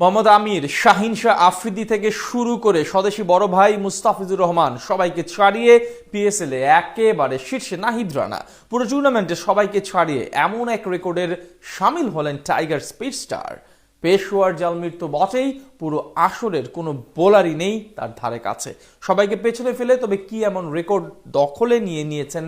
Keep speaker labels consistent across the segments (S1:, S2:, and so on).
S1: মোহাম্মদ আমির, শাহিন শাহ আফ্রিদি থেকে শুরু করে স্বদেশি বড় ভাই মুস্তাফিজুর রহমান সবাইকে ছাড়িয়ে পিএসএল এ একেবারে শীর্ষে নাহিদ রানা। পুরো টুর্নামেন্টে সবাইকে ছাড়িয়ে এমন এক রেকর্ডের সামিল হলেন টাইগার স্পিড স্টার। পেশোয়ার জালমির তো বটেই, পুরো আসরের কোনো বোলারই নেই তার ধারে কাছে। সবাইকে পেছনে ফেলে তবে কি এমন রেকর্ড দখলে নিয়েছেন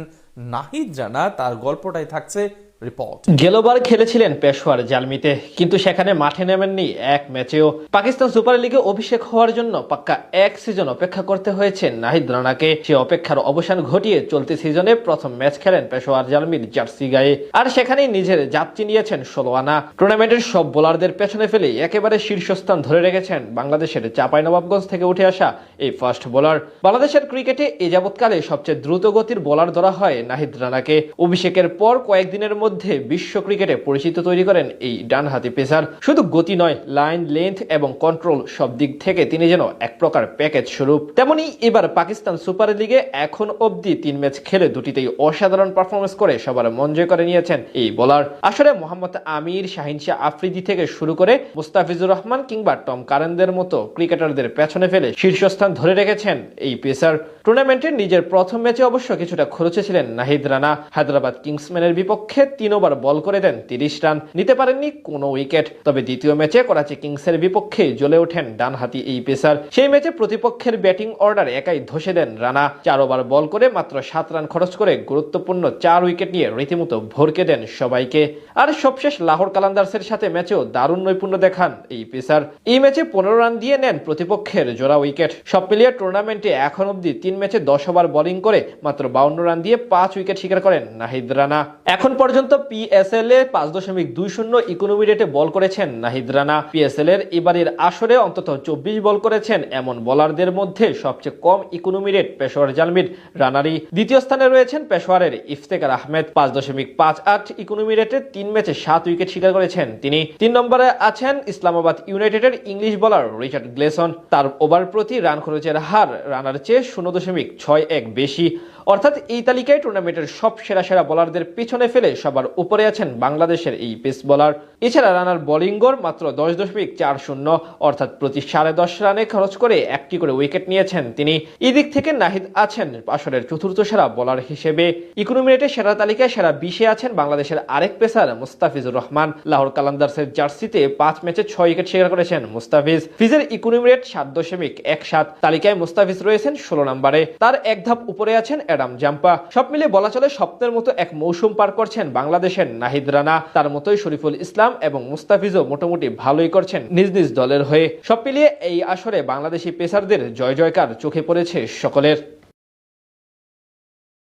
S1: নাহিদ রানা, তার গল্পটাই থাকছে রিপোর্ট।
S2: গেলবার খেলেছিলেন পেশোয়ার জালমিতে, কিন্তু সেখানে মাঠে নামেননি এক ম্যাচেও। পাকিস্তান সুপার লিগে অভিষেক হওয়ার জন্য পাক্কা এক সিজন অপেক্ষা করতে হয়েছে নাহিদ রানাকে। সে অপেক্ষার অবসান ঘটিয়ে চলতি সিজনে প্রথম ম্যাচ খেলেন পেশোয়ার জালমির জার্সি গায়ে, আর সেখানেই নিজের যাত্রী নিয়েছেন 16 আনা। টুর্নামেন্টের সব বোলারদের পেছনে ফেলে একেবারে শীর্ষস্থান ধরে রেখেছেন বাংলাদেশের চাঁপাইনবাবগঞ্জ থেকে উঠে আসা এই ফাস্ট বোলার। বাংলাদেশের ক্রিকেটে এ যাবৎকালে সবচেয়ে দ্রুত গতির বোলার ধরা হয় নাহিদ রানাকে। অভিষেকের পর কয়েকদিনের মধ্যে বিশ্ব ক্রিকেটে পরিচিত তৈরি করেন এই ডানহাতি পেসার। শুধু গতি নয়, লাইন, লেন্থ এবং কন্ট্রোল সব দিক থেকে তিনি যেন এক প্রকার প্যাকেজ স্বরূপ। তেমনি এবার পাকিস্তান সুপার লিগে এখন অবধি 3 ম্যাচ খেলে দুটিতেই অসাধারণ পারফরমেন্স করে সবার মন জয় করে নিয়েছেন এই বোলার। আসলে মোহাম্মদ আমির, শাহিন শাহ আফ্রিদি থেকে শুরু করে মুস্তাফিজুর রহমান কিংবা টম কারেনদের মতো ক্রিকেটারদের পেছনে ফেলে শীর্ষস্থান ধরে রেখেছেন এই পেসার। টুর্নামেন্টের নিজের প্রথম ম্যাচে অবশ্য কিছুটা খরচে ছিলেন নাহিদ রানা। হায়দ্রাবাদ কিংসম্যানের বিপক্ষে 3 ওভার বল করে দেন 30 রান, নিতে পারেননি কোনো উইকেট। তবে দ্বিতীয় ম্যাচে করাচি কিংসের বিপক্ষে জ্বলে ওঠেন ডানহাতি এই পেসার। সেই ম্যাচে প্রতিপক্ষের ব্যাটিং অর্ডার একাই ধসে দেন রানা। 4 ওভার বল করে মাত্র 7 রান খরচ করে গুরুত্বপূর্ণ 4 উইকেট নিয়ে রীতিমতো ভরকে দেন সবাইকে। আর সবশেষ লাহোর কালান্দার্সের সাথে ম্যাচেও দারুণ নৈপুণ্য দেখান এই পেসার। এই ম্যাচে 15 রান দিয়ে নেন প্রতিপক্ষের জোড়া উইকেট। সব মিলিয়ে টুর্নামেন্টে এখন অব্দি 3 ম্যাচে 10 ওভার বোলিং করে মাত্র 52 রান দিয়ে 5 উইকেট শিকার করেন নাহিদ রানা। এখন পর্যন্ত পিএসএল এ 5.20 ইকোনমি রেটে বল করেছেন নাহিদ রানা। পিএসএল এর এবারের আসরে অন্তত 24 বল করেছেন এমন বোলারদের মধ্যে সবচেয়ে কম ইকোনমি রেট পেশোয়ার জালমির রানারই। দ্বিতীয় স্থানে রয়েছেন পেশোয়ারের ইফতেখার আহমেদ। 5.58 ইকোনমি রেটে 3 ম্যাচে 7 উইকেট শিকার করেছেন তিনি। 3 নম্বরে আছেন ইসলামাবাদ ইউনাইটেডের ইংলিশ বোলার রিচার্ড গ্লেসন। তার ওভার প্রতি রান খরচের হার রানার চেয়ে 0.61 বেশি। অর্থাৎ এই তালিকায় টুর্নামেন্টের সব সেরা বোলারদের পিছনে ফেলে সবার উপরে আছেন বাংলাদেশের এই পেস বোলার। এছাড়া রানার বোলিং গড় মাত্র 10.40, অর্থাৎ প্রতি 10.5 রানে খরচ করে একটি করে উইকেট নিয়েছেন তিনি। এই দিক থেকে নাহিদ আছেন আসরের চতুর্থ সেরা বোলার হিসেবে। ইকোনমি রেটে সেরা তালিকায় সেরা 20-এ আছেন বাংলাদেশের আরেক পেসার মুস্তাফিজুর রহমান। লাহোর কালান্দার্সের জার্সিতে 5 ম্যাচে 6 উইকেট শিকার করেছেন মুস্তাফিজ। ফিজের economy rate 7.17। তালিকায় মুস্তাফিজ রয়েছেন 16 নম্বরে। তার এক ধাপ উপরে আছেন অ্যাডাম জাম্পা। সব মিলে বলা চলে স্বপ্নের মতো এক মৌসুম পার করছেন বাংলাদেশের নাহিদ রানা। তার মতোই শরীফুল ইসলাম এবং মুস্তাফিজও মোটামুটি ভালোই করছেন নিজ নিজ দলের হয়ে। সব মিলিয়ে এই আসরে বাংলাদেশি পেসারদের জয় জয়কার চোখে পড়েছে সকলের।